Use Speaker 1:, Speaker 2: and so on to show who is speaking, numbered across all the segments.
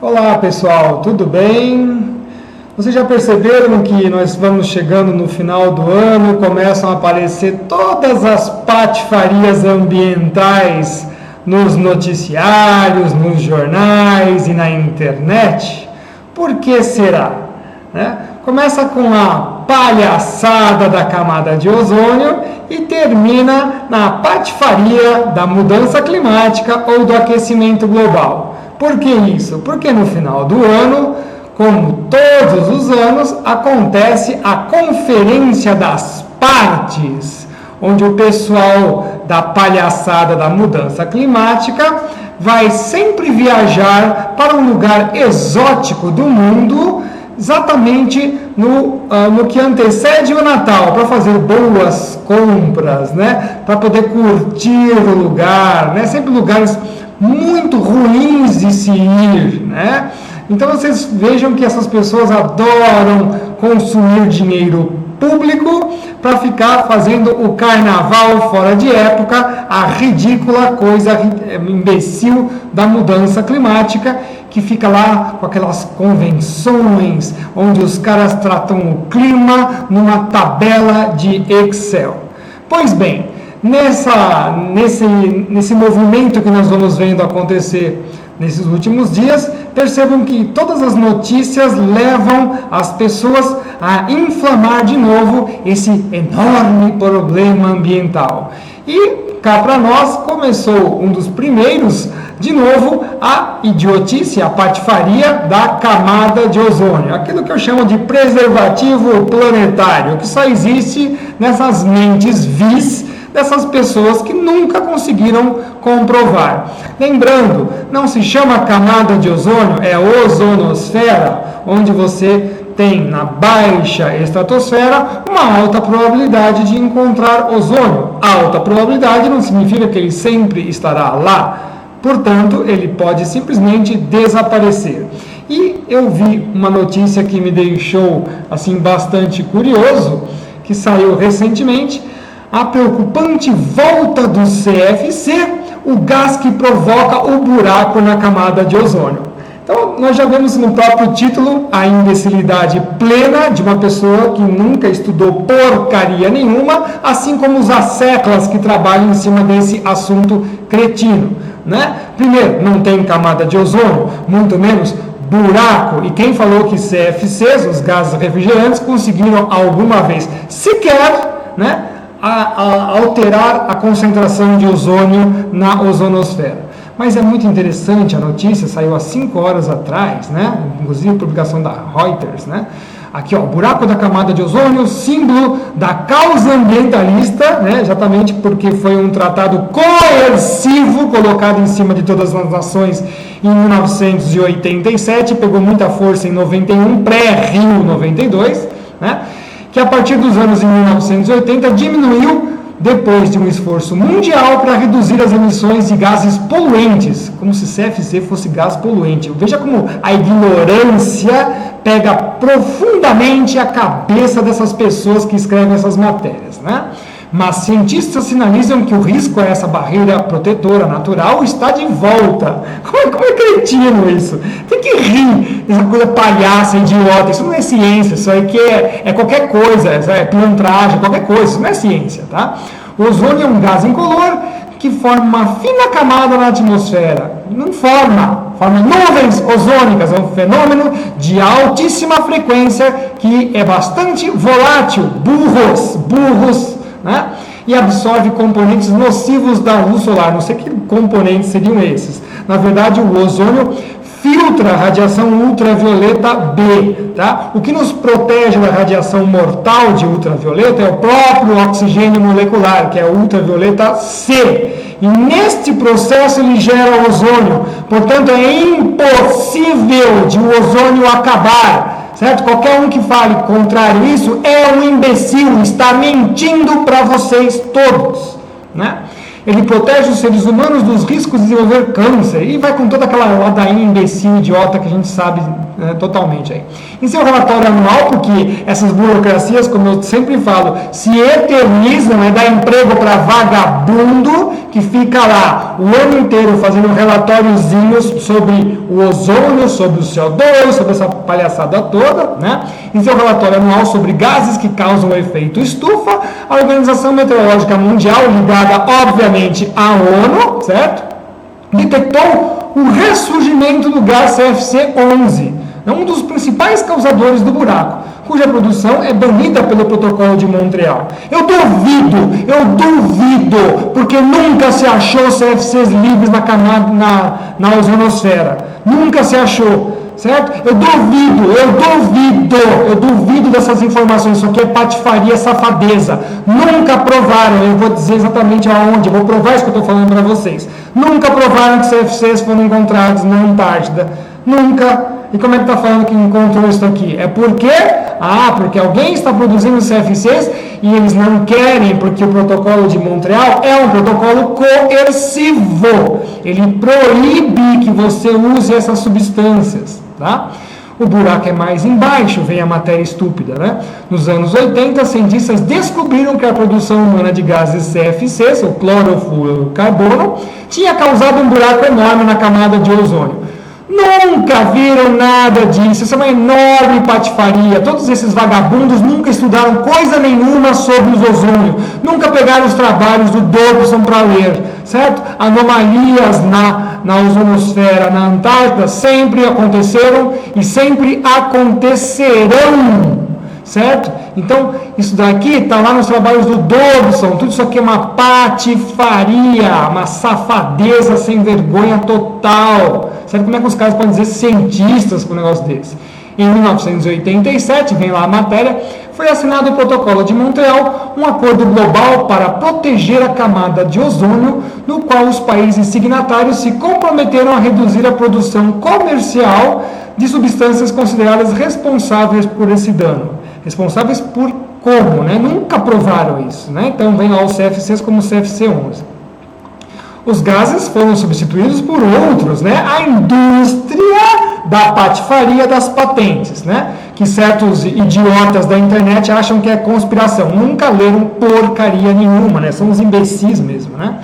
Speaker 1: Olá pessoal, tudo bem? Vocês já perceberam que nós vamos chegando no final do ano, começam a aparecer todas as patifarias ambientais nos noticiários, nos jornais e na internet? Por que será? Começa com a palhaçada da camada de ozônio e termina na patifaria da mudança climática ou do aquecimento global. Por que isso? Porque no final do ano, como todos os anos, acontece a Conferência das Partes, onde o pessoal da palhaçada da mudança climática vai sempre viajar para um lugar exótico do mundo, exatamente no que antecede o Natal, para fazer boas compras, para poder curtir o lugar, sempre lugares muito ruins de se ir, Então vocês vejam que essas pessoas adoram consumir dinheiro público para ficar fazendo o carnaval fora de época, a ridícula coisa imbecil da mudança climática, que fica lá com aquelas convenções onde os caras tratam o clima numa tabela de Excel. Pois bem, nesse movimento que nós vamos vendo acontecer nesses últimos dias, percebam que todas as notícias levam as pessoas a inflamar de novo esse enorme problema ambiental. E cá para nós começou um dos primeiros, de novo, a idiotice, a patifaria da camada de ozônio, aquilo que eu chamo de preservativo planetário, que só existe nessas mentes vis dessas pessoas que nunca conseguiram comprovar. Lembrando, não se chama camada de ozônio, é ozonosfera, onde você tem na baixa estratosfera uma alta probabilidade de encontrar ozônio. Alta probabilidade não significa que ele sempre estará lá, portanto, ele pode simplesmente desaparecer. E eu vi uma notícia que me deixou assim bastante curioso, que saiu recentemente, a preocupante volta do CFC, o gás que provoca o buraco na camada de ozônio. Então, nós já vemos no próprio título a imbecilidade plena de uma pessoa que nunca estudou porcaria nenhuma, assim como os asseclas que trabalham em cima desse assunto cretino. Primeiro, não tem camada de ozônio, muito menos buraco. E quem falou que CFCs, os gases refrigerantes, conseguiram alguma vez sequer, alterar a concentração de ozônio na ozonosfera. Mas é muito interessante, a notícia saiu há 5 horas atrás, inclusive a publicação da Reuters, aqui, buraco da camada de ozônio, símbolo da causa ambientalista, exatamente porque foi um tratado coercivo colocado em cima de todas as nações em 1987, pegou muita força em 91, pré-Rio 92, que a partir dos anos em 1980 diminuiu depois de um esforço mundial para reduzir as emissões de gases poluentes, como se CFC fosse gás poluente. Veja como a ignorância pega profundamente a cabeça dessas pessoas que escrevem essas matérias, Mas cientistas sinalizam que o risco a essa barreira protetora natural está de volta. Como é cretino isso? Tem que rir dessa coisa palhaça, idiota. Isso não é ciência, isso aí que é qualquer coisa, é pilantragem, qualquer coisa, isso não é ciência, O ozônio é um gás incolor que forma uma fina camada na atmosfera. Não forma nuvens ozônicas, é um fenômeno de altíssima frequência que é bastante volátil, burros, e absorve componentes nocivos da luz solar. Não sei que componentes seriam esses. Na verdade, o ozônio filtra a radiação ultravioleta B. O que nos protege da radiação mortal de ultravioleta é o próprio oxigênio molecular, que é o ultravioleta C. E neste processo ele gera ozônio. Portanto, é impossível de o ozônio acabar. Certo? Qualquer um que fale contrário isso é um imbecil, está mentindo para vocês todos. ele protege os seres humanos dos riscos de desenvolver câncer, e vai com toda aquela ladainha imbecil, idiota, que a gente sabe totalmente aí. Em seu relatório anual, porque essas burocracias, como eu sempre falo, se eternizam, dá emprego para vagabundo, que fica lá o ano inteiro fazendo relatóriozinhos sobre o ozônio, sobre o CO2, sobre essa palhaçada toda, né? Em seu relatório anual sobre gases que causam o efeito estufa, a Organização Meteorológica Mundial, ligada obviamente à ONU, certo? Detectou o ressurgimento do gás CFC-11, um dos principais causadores do buraco, cuja produção é banida pelo Protocolo de Montreal. Eu duvido, porque nunca se achou CFCs livres na camada, na ozonosfera. Nunca se achou, certo? Eu duvido dessas informações. Isso aqui é patifaria, safadeza. Nunca provaram, eu vou dizer exatamente aonde, eu vou provar isso que eu estou falando para vocês. Nunca provaram que CFCs foram encontrados na Antártida. Nunca. E como é que está falando que encontrou isso aqui? É porque alguém está produzindo CFCs e eles não querem, porque o protocolo de Montreal é um protocolo coercivo. Ele proíbe que você use essas substâncias, tá? O buraco é mais embaixo, vem a matéria estúpida, né? Nos anos 80, cientistas descobriram que a produção humana de gases CFCs, o clorofluorocarbono, tinha causado um buraco enorme na camada de ozônio. Nunca viram nada disso, isso é uma enorme patifaria. Todos esses vagabundos nunca estudaram coisa nenhuma sobre o ozônio, nunca pegaram os trabalhos do Dobson para ler, certo? Anomalias na ozonosfera, na Antártida, sempre aconteceram e sempre acontecerão, certo? Então, isso daqui está lá nos trabalhos do Dobson, tudo isso aqui é uma patifaria, uma safadeza sem vergonha total. Sabe como é que os caras podem dizer cientistas com um negócio desse? Em 1987, vem lá a matéria, foi assinado o Protocolo de Montreal, um acordo global para proteger a camada de ozônio, no qual os países signatários se comprometeram a reduzir a produção comercial de substâncias consideradas responsáveis por esse dano. Responsáveis por como, né? Nunca provaram isso, né? Então vem lá os CFCs como o CFC-11. Os gases foram substituídos por outros, né? A indústria da patifaria das patentes, né? Que certos idiotas da internet acham que é conspiração. Nunca leram porcaria nenhuma, né? São uns imbecis mesmo, né?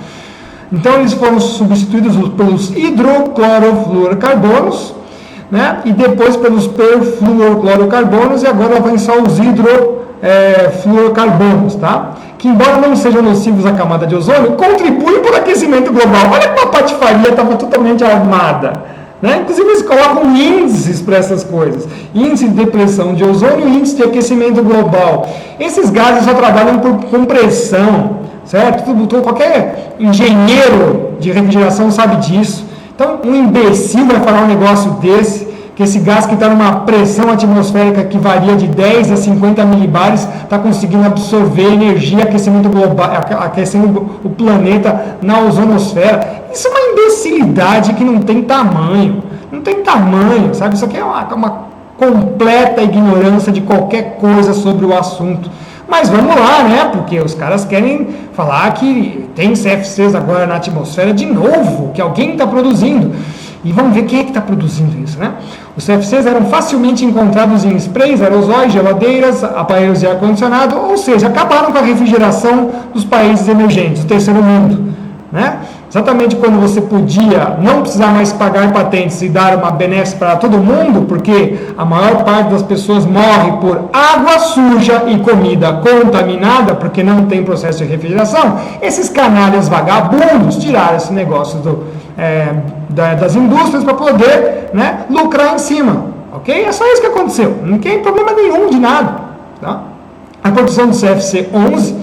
Speaker 1: Então eles foram substituídos pelos hidroclorofluorocarbonos, né? E depois pelos perfluoroclorocarbonos, e agora vem só os hidrofluorocarbonos, tá? Que, embora não sejam nocivos à camada de ozônio, contribuem para o aquecimento global. Olha como a patifaria estava totalmente armada, né? Inclusive eles colocam índices para essas coisas, índice de depressão de ozônio e índice de aquecimento global. Esses gases só trabalham por compressão, certo? Qualquer engenheiro de refrigeração sabe disso. Então, um imbecil vai falar um negócio desse, que esse gás que está numa pressão atmosférica que varia de 10 a 50 milibares, está conseguindo absorver energia, aquecimento global, aquecendo o planeta na ozonosfera. Isso é uma imbecilidade que não tem tamanho. Não tem tamanho, sabe? Isso aqui é uma completa ignorância de qualquer coisa sobre o assunto. Mas vamos lá, né? Porque os caras querem falar que tem CFCs agora na atmosfera de novo, que alguém está produzindo. E vamos ver quem é que está produzindo isso, né? Os CFCs eram facilmente encontrados em sprays, aerosóis, geladeiras, aparelhos de ar-condicionado, ou seja, acabaram com a refrigeração dos países emergentes, do terceiro mundo, né? Exatamente quando você podia não precisar mais pagar patentes e dar uma benesse para todo mundo, porque a maior parte das pessoas morre por água suja e comida contaminada, porque não tem processo de refrigeração, esses canalhas vagabundos tiraram esse negócio das indústrias para poder, né, lucrar em cima, ok? É só isso que aconteceu, não tem problema nenhum de nada, tá? A produção do CFC-11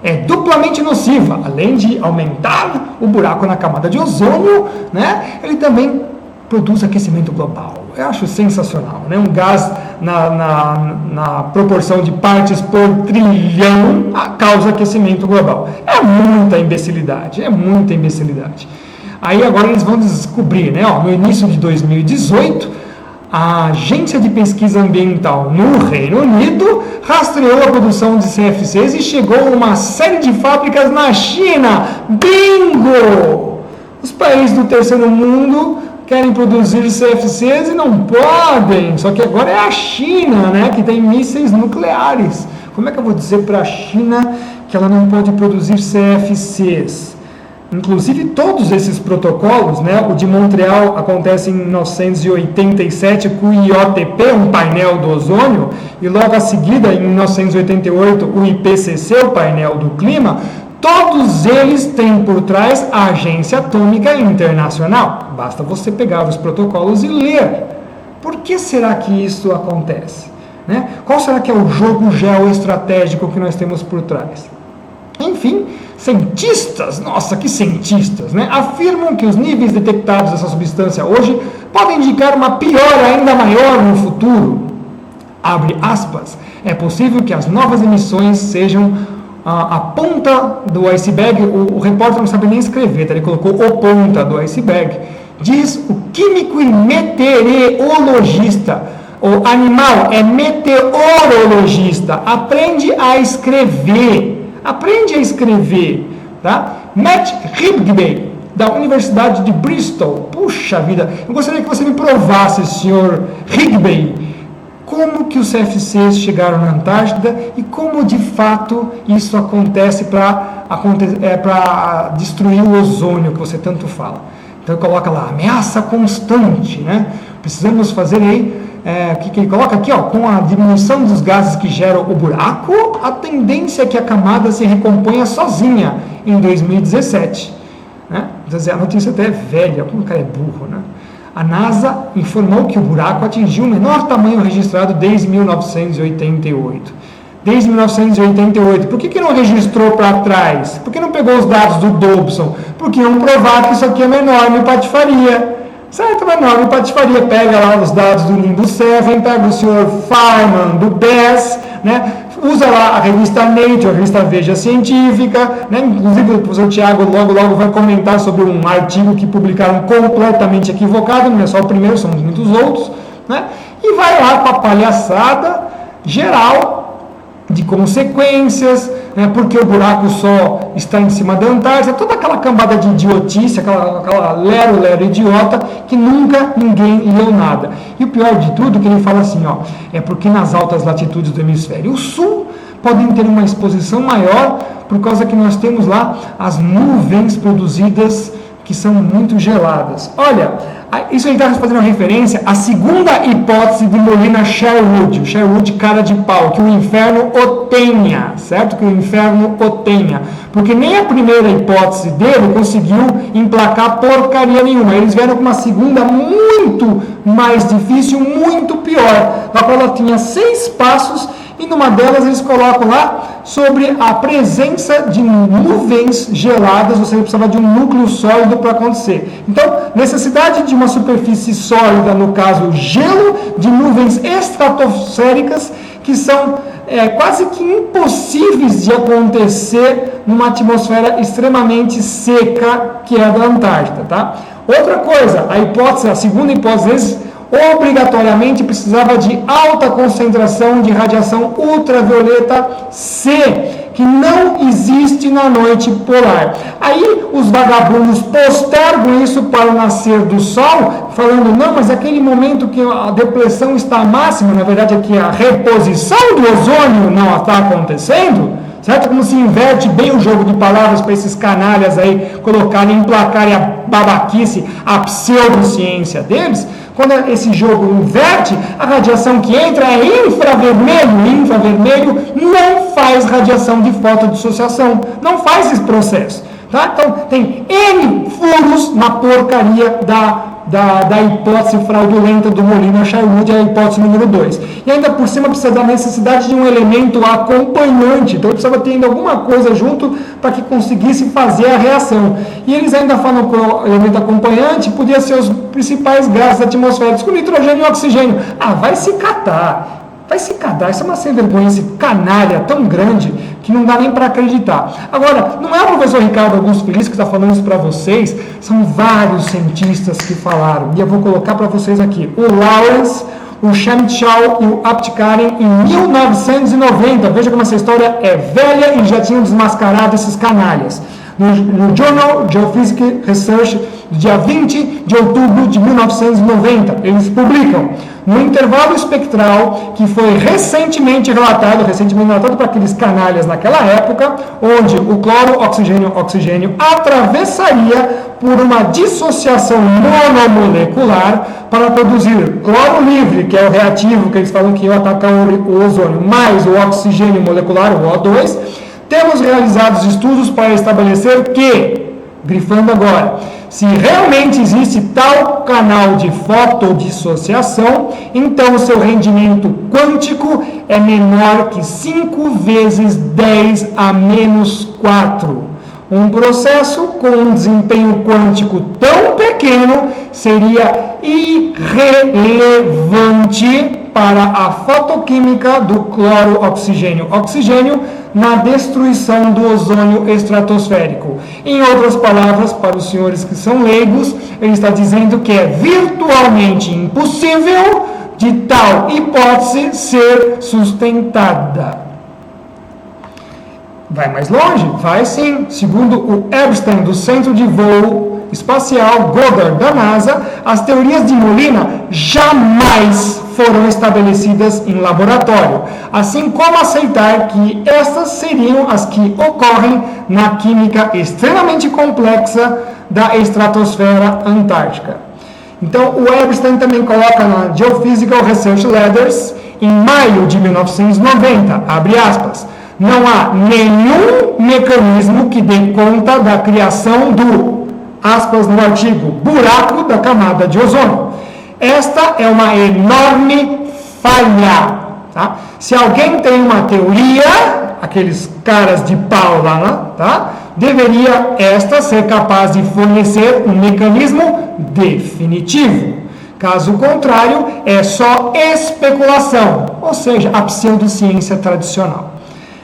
Speaker 1: é duplamente nociva, além de aumentar o buraco na camada de ozônio, né? Ele também produz aquecimento global. Eu acho sensacional, né? Um gás na proporção de partes por trilhão causa aquecimento global. É muita imbecilidade, é muita imbecilidade. Aí agora eles vão descobrir, né? No início de 2018, a Agência de Pesquisa Ambiental no Reino Unido rastreou a produção de CFCs e chegou a uma série de fábricas na China. Bingo! Os países do terceiro mundo querem produzir CFCs e não podem. Só que agora é a China, né, que tem mísseis nucleares. Como é que eu vou dizer para a China que ela não pode produzir CFCs? Inclusive, todos esses protocolos, né, o de Montreal acontece em 1987 com o IOTP, um painel do ozônio, e logo a seguida, em 1988, o IPCC, o painel do clima. Todos eles têm por trás a Agência Atômica Internacional. Basta você pegar os protocolos e ler. Por que será que isso acontece? Né? Qual será que é o jogo geoestratégico que nós temos por trás? Enfim, cientistas, nossa, que cientistas, né, afirmam que os níveis detectados dessa substância hoje podem indicar uma piora ainda maior no futuro. Abre aspas, é possível que as novas emissões sejam a ponta do iceberg. O repórter não sabe nem escrever, tá? Ele colocou o ponta do iceberg. Diz o químico e meteorologista. O animal é meteorologista. Aprende a escrever. Tá? Matt Higby, da Universidade de Bristol. Puxa vida, eu gostaria que você me provasse, senhor Higby, como que os CFCs chegaram na Antártida e como de fato isso acontece para destruir o ozônio que você tanto fala. Então coloca lá, ameaça constante, né? Precisamos fazer aí, que ele coloca aqui, ó, com a diminuição dos gases que geram o buraco, a tendência é que a camada se recomponha sozinha em 2017. Né? A notícia até é velha, como o cara é burro, né? A NASA informou que o buraco atingiu o menor tamanho registrado desde 1988. Desde 1988. Por que não registrou para trás? Por que não pegou os dados do Dobson? Porque iam provar que isso aqui é uma enorme patifaria. Certo? Uma enorme patifaria. Pega lá os dados do Nimbus 7, pega o Sr. Feynman do BES, né? Usa lá a revista Nature, a revista Veja Científica, né? Inclusive o professor Tiago logo vai comentar sobre um artigo que publicaram completamente equivocado, não é só o primeiro, são muitos outros, né? E vai lá com a palhaçada geral de consequências, né? Porque o buraco só está em cima da Antártida, toda aquela cambada de idiotice, aquela lero idiota, que nunca ninguém leu nada. E o pior de tudo, que ele fala assim, ó, é porque nas altas latitudes do hemisfério sul podem ter uma exposição maior, por causa que nós temos lá as nuvens produzidas que são muito geladas. Olha, isso aí está fazendo uma referência à segunda hipótese de Molina Sherwood, o Sherwood cara de pau, que o inferno o tenha, certo? Que o inferno o tenha. Porque nem a primeira hipótese dele conseguiu emplacar porcaria nenhuma. Eles vieram com uma segunda muito mais difícil, muito pior, na qual ela tinha 6 passos, e numa delas eles colocam lá sobre a presença de nuvens geladas, ou seja, precisava de um núcleo sólido para acontecer. Então, necessidade de uma superfície sólida, no caso gelo, de nuvens estratosféricas, que são quase que impossíveis de acontecer numa atmosfera extremamente seca, que é a da Antártida. Tá? Outra coisa, a segunda hipótese, obrigatoriamente precisava de alta concentração de radiação ultravioleta C, que não existe na noite polar. Aí os vagabundos postergam isso para o nascer do sol, falando, não, mas aquele momento que a depressão está máxima, na verdade é que a reposição do ozônio não está acontecendo, certo? Como se inverte bem o jogo de palavras para esses canalhas aí colocarem, emplacarem a babaquice, a pseudociência deles. Quando esse jogo inverte, a radiação que entra é infravermelho. E infravermelho não faz radiação de fotodissociação. Não faz esse processo. Tá? Então, tem N furos na porcaria da hipótese fraudulenta do Molina Sherwood, a hipótese número 2. E ainda por cima precisa da necessidade de um elemento acompanhante. Então, precisava ter ainda alguma coisa junto para que conseguisse fazer a reação. E eles ainda falam que o elemento acompanhante podia ser os principais gases atmosféricos, com nitrogênio e oxigênio. Ah, vai se catar. vai se cadar, isso é uma sem vergonha, esse canalha tão grande que não dá nem para acreditar. Agora, não é o professor Ricardo Augusto Feliz que está falando isso para vocês, são vários cientistas que falaram, e eu vou colocar para vocês aqui, o Lawrence, o Shamchal e o Aptekarin em 1990, veja como essa história é velha e já tinham desmascarado esses canalhas. No Journal Geophysical Research, do dia 20 de outubro de 1990, eles publicam no intervalo espectral que foi recentemente relatado para aqueles canalhas naquela época, onde o cloro, oxigênio atravessaria por uma dissociação monomolecular para produzir cloro livre, que é o reativo que eles falam que ia atacar o ozônio, mais o oxigênio molecular, o O2. Temos realizados estudos para estabelecer que, grifando agora, se realmente existe tal canal de fotodissociação, então o seu rendimento quântico é menor que 5 vezes 10 a menos 4. Um processo com um desempenho quântico tão pequeno seria irrelevante para a fotoquímica do cloro oxigênio na destruição do ozônio estratosférico. Em outras palavras, para os senhores que são leigos, ele está dizendo que é virtualmente impossível de tal hipótese ser sustentada. Vai mais longe? Vai sim. Segundo o Epstein, do Centro de Voo Espacial Goddard da NASA, as teorias de Molina jamais foram estabelecidas em laboratório, assim como aceitar que estas seriam as que ocorrem na química extremamente complexa da estratosfera antártica. Então, o Epstein também coloca na Geophysical Research Letters, em maio de 1990, abre aspas, não há nenhum mecanismo que dê conta da criação do, aspas no artigo, buraco da camada de ozônio. Esta é uma enorme falha. Tá? Se alguém tem uma teoria, aqueles caras de pau lá, tá? Deveria esta ser capaz de fornecer um mecanismo definitivo. Caso contrário, é só especulação, ou seja, a pseudociência tradicional.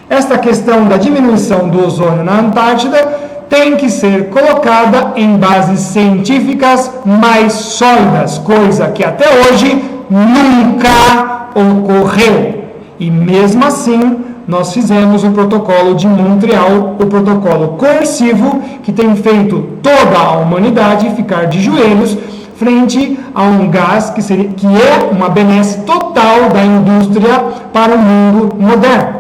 Speaker 1: Esta questão da diminuição do ozônio na Antártida tem que ser colocada em bases científicas mais sólidas, coisa que até hoje nunca ocorreu. E mesmo assim, nós fizemos o protocolo de Montreal, o protocolo coercivo, que tem feito toda a humanidade ficar de joelhos frente a um gás que é uma benesse total da indústria para o mundo moderno.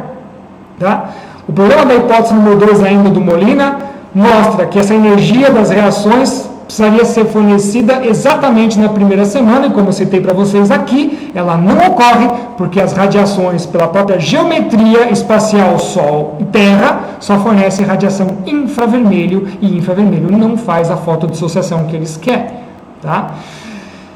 Speaker 1: Tá? O problema da hipótese número 2 ainda do Molina mostra que essa energia das reações precisaria ser fornecida exatamente na primeira semana, e como eu citei para vocês aqui, ela não ocorre porque as radiações, pela própria geometria espacial Sol e Terra, só fornecem radiação infravermelho, e infravermelho não faz a fotodissociação que eles querem. Tá?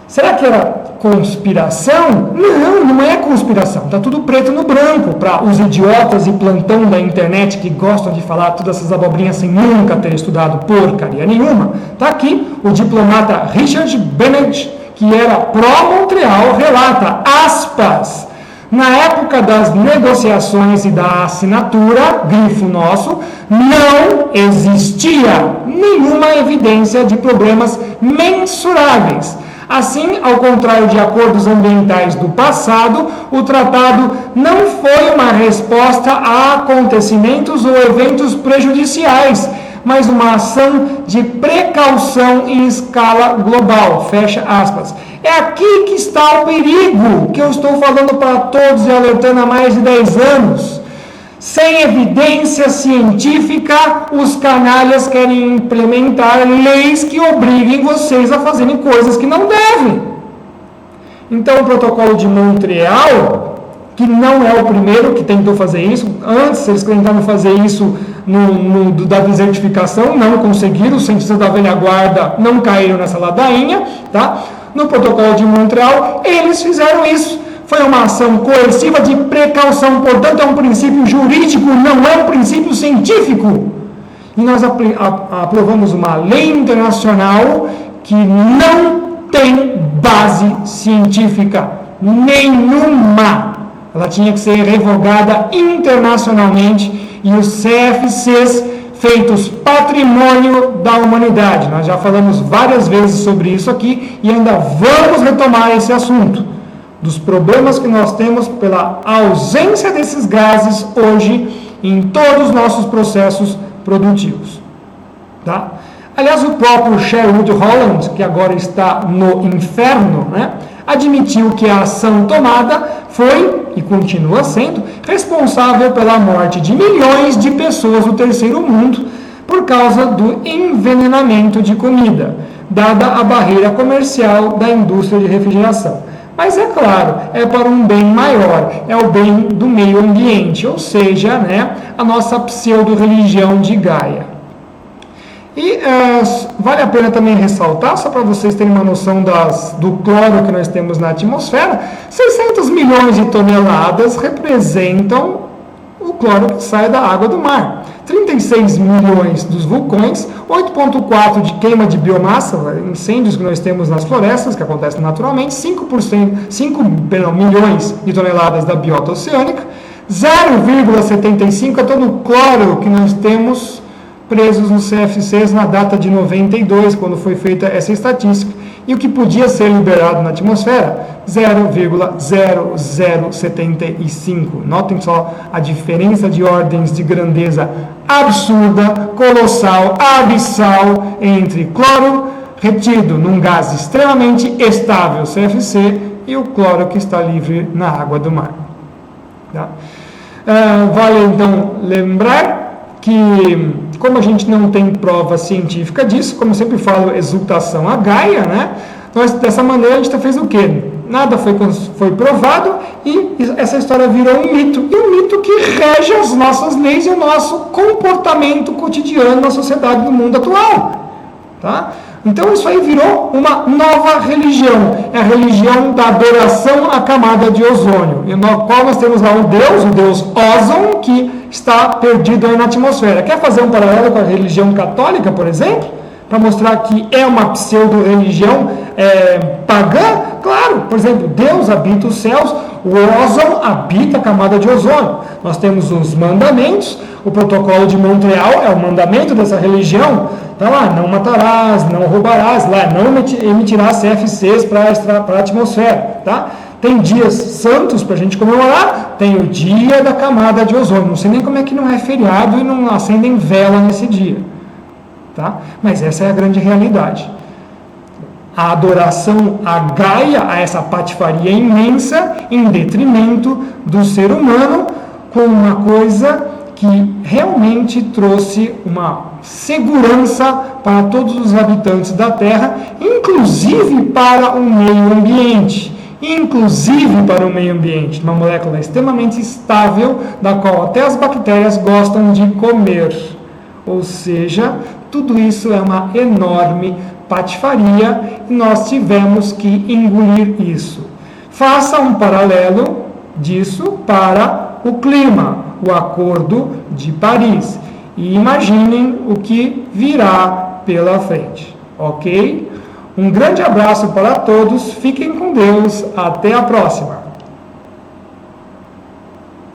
Speaker 1: Será que era conspiração? Não, não é conspiração. Está tudo preto no branco para os idiotas e plantão da internet que gostam de falar todas essas abobrinhas sem nunca ter estudado porcaria nenhuma. Está aqui o diplomata Richard Bennett, que era pró-Montreal, relata, aspas, na época das negociações e da assinatura, grifo nosso, não existia nenhuma evidência de problemas mensuráveis. Assim, ao contrário de acordos ambientais do passado, o tratado não foi uma resposta a acontecimentos ou eventos prejudiciais, mas uma ação de precaução em escala global. Fecha aspas. É aqui que está o perigo que eu estou falando para todos e alertando há mais de 10 anos. Sem evidência científica, os canalhas querem implementar leis que obriguem vocês a fazerem coisas que não devem. Então, o protocolo de Montreal, que não é o primeiro que tentou fazer isso, antes eles tentaram fazer isso da desertificação, não conseguiram, os cientistas da velha guarda não caíram nessa ladainha, tá? No protocolo de Montreal, eles fizeram isso. Foi uma ação coerciva de precaução, portanto é um princípio jurídico, não é um princípio científico. E nós aprovamos uma lei internacional que não tem base científica nenhuma. ela tinha que ser revogada internacionalmente e os CFCs feitos patrimônio da humanidade. Nós já falamos várias vezes sobre isso aqui e ainda vamos retomar esse assunto, dos problemas que nós temos pela ausência desses gases hoje em todos os nossos processos produtivos. Tá? Aliás, o próprio Sherwood Holland, que agora está no inferno, né, admitiu que a ação tomada foi, e continua sendo, responsável pela morte de milhões de pessoas do terceiro mundo por causa do envenenamento de comida, dada a barreira comercial da indústria de refrigeração. Mas é claro, é para um bem maior, é o bem do meio ambiente, ou seja, né, a nossa pseudo-religião de Gaia. E vale a pena também ressaltar, só para vocês terem uma noção do cloro que nós temos na atmosfera, 600 milhões de toneladas representam o cloro que sai da água do mar. 36 milhões dos vulcões, 8,4 de queima de biomassa, incêndios que nós temos nas florestas, que acontecem naturalmente, 5 milhões de toneladas da biota oceânica, 0,75 é todo o cloro que nós temos presos nos CFCs na data de 92, quando foi feita essa estatística, e o que podia ser liberado na atmosfera, 0,0075. Notem só a diferença de ordens de grandeza absurda, colossal, abissal, entre cloro retido num gás extremamente estável, CFC, e o cloro que está livre na água do mar. Tá? Vale então lembrar que, como a gente não tem prova científica disso, como eu sempre falo, exultação a Gaia, né? Nós, dessa maneira, a gente fez o quê? Nada foi provado e essa história virou um mito. E um mito que rege as nossas leis e o nosso comportamento cotidiano na sociedade do mundo atual. Tá? Então isso aí virou uma nova religião. É a religião da adoração à camada de ozônio. E no qual nós temos lá o Deus Ozon, que está perdido aí na atmosfera. Quer fazer um paralelo com a religião católica, por exemplo? Para mostrar que é uma pseudo-religião pagã? Claro, por exemplo, Deus habita os céus, o ózon habita a camada de ozônio. Nós temos os mandamentos, o protocolo de Montreal é o mandamento dessa religião. Está lá, não matarás, não roubarás, lá, não emitirás CFCs para a atmosfera. Tá? Tem dias santos para a gente comemorar, tem o dia da camada de ozônio. Não sei nem como é que não é feriado e não acendem vela nesse dia. Tá? Mas essa é a grande realidade. A adoração a Gaia, a essa patifaria imensa, em detrimento do ser humano, com uma coisa que realmente trouxe uma segurança para todos os habitantes da Terra, inclusive para o meio ambiente. Uma molécula extremamente estável, da qual até as bactérias gostam de comer. Ou seja, tudo isso é uma enorme patifaria e nós tivemos que engolir isso. Faça um paralelo disso para o clima, o Acordo de Paris. E imaginem o que virá pela frente. Ok? Um grande abraço para todos, fiquem com Deus, até a próxima!